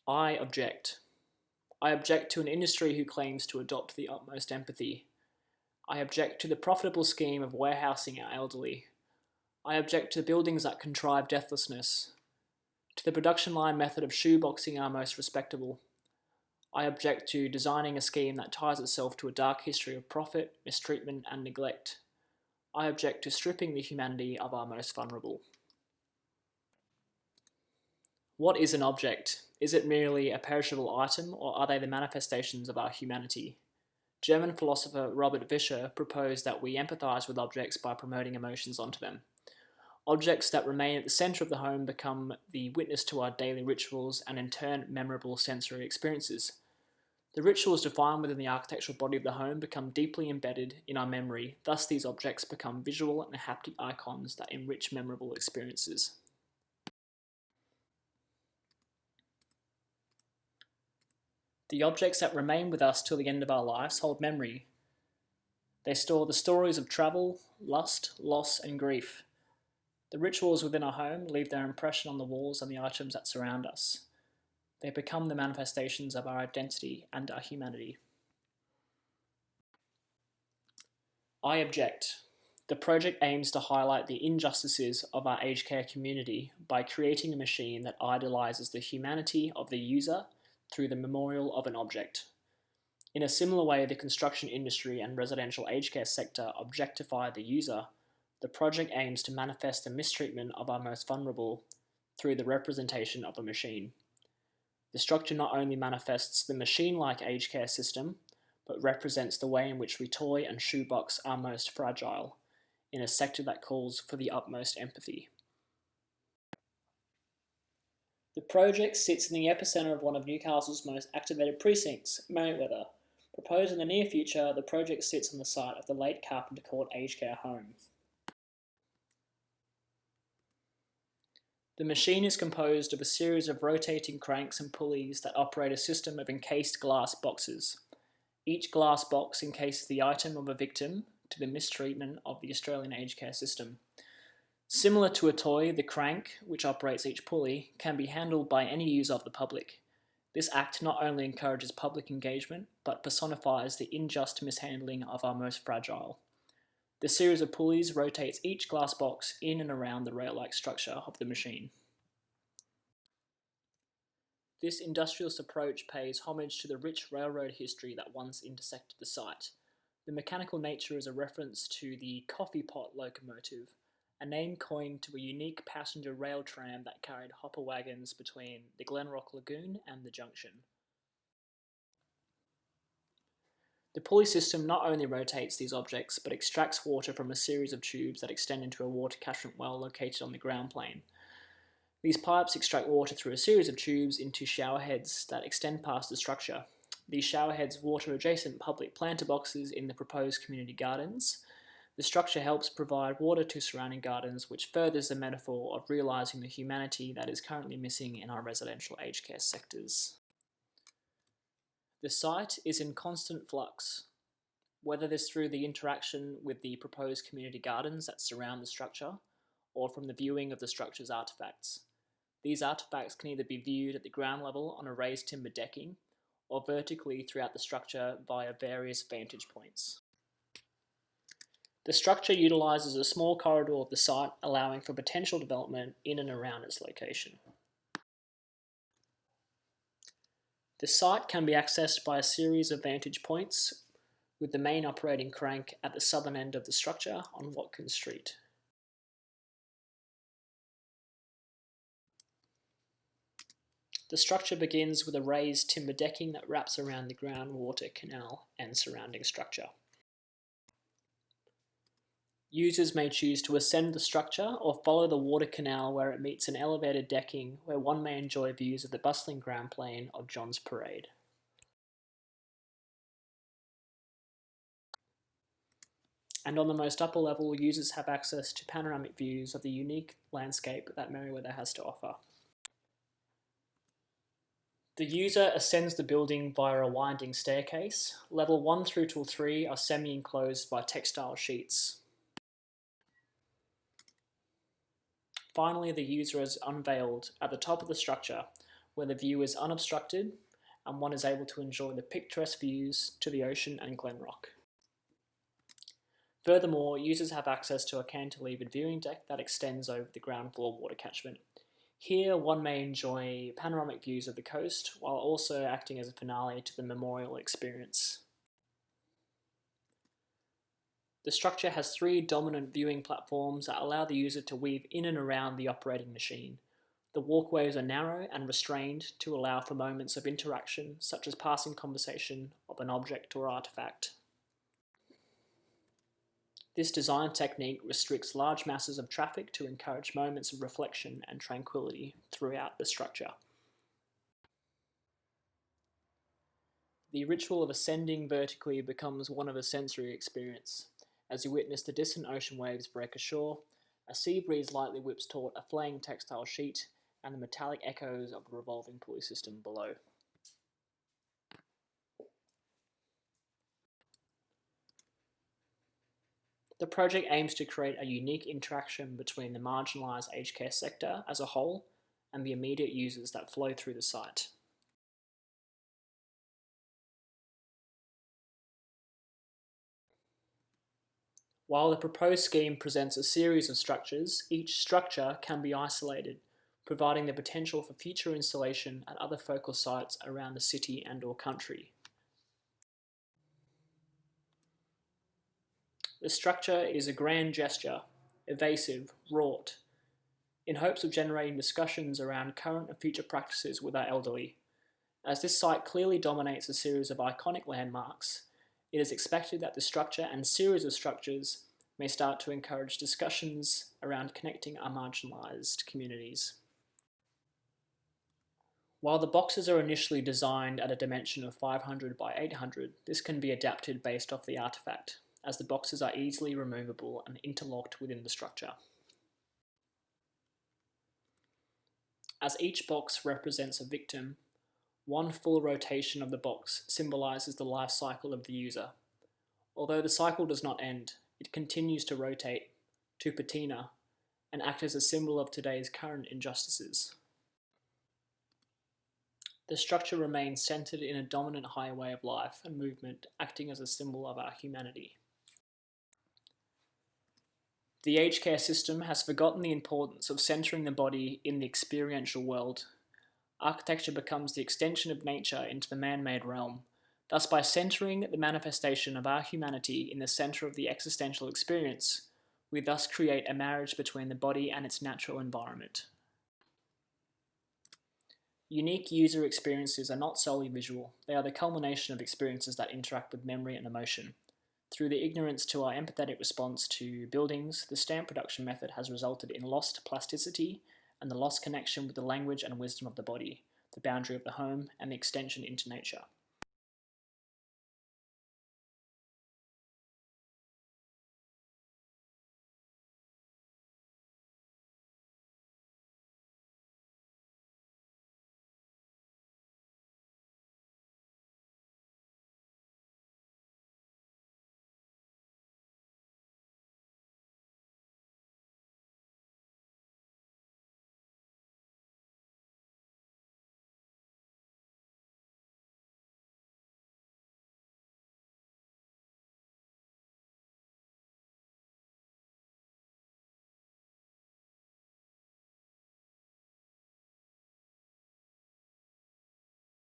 I object. I object to an industry who claims to adopt the utmost empathy. I object to the profitable scheme of warehousing our elderly. I object to buildings that contrive deathlessness, to the production line method of shoeboxing our most respectable. I object to designing a scheme that ties itself to a dark history of profit, mistreatment, and neglect. I object to stripping the humanity of our most vulnerable. What is an object? Is it merely a perishable item, or are they the manifestations of our humanity? German philosopher Robert Vischer proposed that we empathize with objects by promoting emotions onto them. Objects that remain at the center of the home become the witness to our daily rituals and in turn memorable sensory experiences. The rituals defined within the architectural body of the home become deeply embedded in our memory, thus these objects become visual and haptic icons that enrich memorable experiences. The objects that remain with us till the end of our lives hold memory. They store the stories of travel, lust, loss, and grief. The rituals within our home leave their impression on the walls and the items that surround us. They become the manifestations of our identity and our humanity. I object. The project aims to highlight the injustices of our aged care community by creating a machine that idolizes the humanity of the user through the memorial of an object. In a similar way, the construction industry and residential aged care sector objectify the user. The project aims to manifest the mistreatment of our most vulnerable through the representation of a machine. The structure not only manifests the machine-like aged care system, but represents the way in which we toy and shoebox our most fragile, in a sector that calls for the utmost empathy. The project sits in the epicenter of one of Newcastle's most activated precincts, Merewether. Proposed in the near future, the project sits on the site of the late Carpenter Court Aged Care Home. The machine is composed of a series of rotating cranks and pulleys that operate a system of encased glass boxes. Each glass box encases the item of a victim to the mistreatment of the Australian aged care system. Similar to a toy, the crank, which operates each pulley, can be handled by any user of the public. This act not only encourages public engagement, but personifies the unjust mishandling of our most fragile. The series of pulleys rotates each glass box in and around the rail-like structure of the machine. This industrialist approach pays homage to the rich railroad history that once intersected the site. The mechanical nature is a reference to the coffee pot locomotive, a name coined to a unique passenger rail tram that carried hopper wagons between the Glenrock Lagoon and the junction. The pulley system not only rotates these objects, but extracts water from a series of tubes that extend into a water catchment well located on the ground plane. These pipes extract water through a series of tubes into shower heads that extend past the structure. These shower heads water adjacent public planter boxes in the proposed community gardens. The structure helps provide water to surrounding gardens, which furthers the metaphor of realising the humanity that is currently missing in our residential aged care sectors. The site is in constant flux, whether this through the interaction with the proposed community gardens that surround the structure, or from the viewing of the structure's artefacts. These artefacts can either be viewed at the ground level on a raised timber decking, or vertically throughout the structure via various vantage points. The structure utilises a small corridor of the site, allowing for potential development in and around its location. The site can be accessed by a series of vantage points, with the main operating crank at the southern end of the structure on Watkins Street. The structure begins with a raised timber decking that wraps around the groundwater canal and surrounding structure. Users may choose to ascend the structure or follow the water canal where it meets an elevated decking where one may enjoy views of the bustling ground plane of John's Parade. And on the most upper level, users have access to panoramic views of the unique landscape that Merewether has to offer. The user ascends the building via a winding staircase. Level 1 through to 3 are semi-enclosed by textile sheets. Finally, the user is unveiled at the top of the structure, where the view is unobstructed and one is able to enjoy the picturesque views to the ocean and Glenrock. Furthermore, users have access to a cantilevered viewing deck that extends over the ground floor water catchment. Here, one may enjoy panoramic views of the coast, while also acting as a finale to the memorial experience. The structure has 3 dominant viewing platforms that allow the user to weave in and around the operating machine. The walkways are narrow and restrained to allow for moments of interaction, such as passing conversation of an object or artifact. This design technique restricts large masses of traffic to encourage moments of reflection and tranquility throughout the structure. The ritual of ascending vertically becomes one of a sensory experience, as you witness the distant ocean waves break ashore, a sea breeze lightly whips taut a flaying textile sheet, and the metallic echoes of the revolving pulley system below. The project aims to create a unique interaction between the marginalised aged care sector as a whole and the immediate users that flow through the site. While the proposed scheme presents a series of structures, each structure can be isolated, providing the potential for future installation at other focal sites around the city and/or country. The structure is a grand gesture, evasive, wrought, in hopes of generating discussions around current and future practices with our elderly. As this site clearly dominates a series of iconic landmarks, it is expected that the structure and series of structures may start to encourage discussions around connecting our marginalised communities. While the boxes are initially designed at a dimension of 500 by 800, this can be adapted based off the artifact, as the boxes are easily removable and interlocked within the structure. As each box represents a victim, one full rotation of the box symbolises the life cycle of the user. Although the cycle does not end, it continues to rotate, to patina, and act as a symbol of today's current injustices. The structure remains centered in a dominant highway of life and movement, acting as a symbol of our humanity. The aged care system has forgotten the importance of centering the body in the experiential world. Architecture becomes the extension of nature into the man-made realm. Thus, by centering the manifestation of our humanity in the center of the existential experience, we thus create a marriage between the body and its natural environment. Unique user experiences are not solely visual, they are the culmination of experiences that interact with memory and emotion. Through the ignorance to our empathetic response to buildings, the stamp production method has resulted in lost plasticity and the lost connection with the language and wisdom of the body, the boundary of the home, and the extension into nature.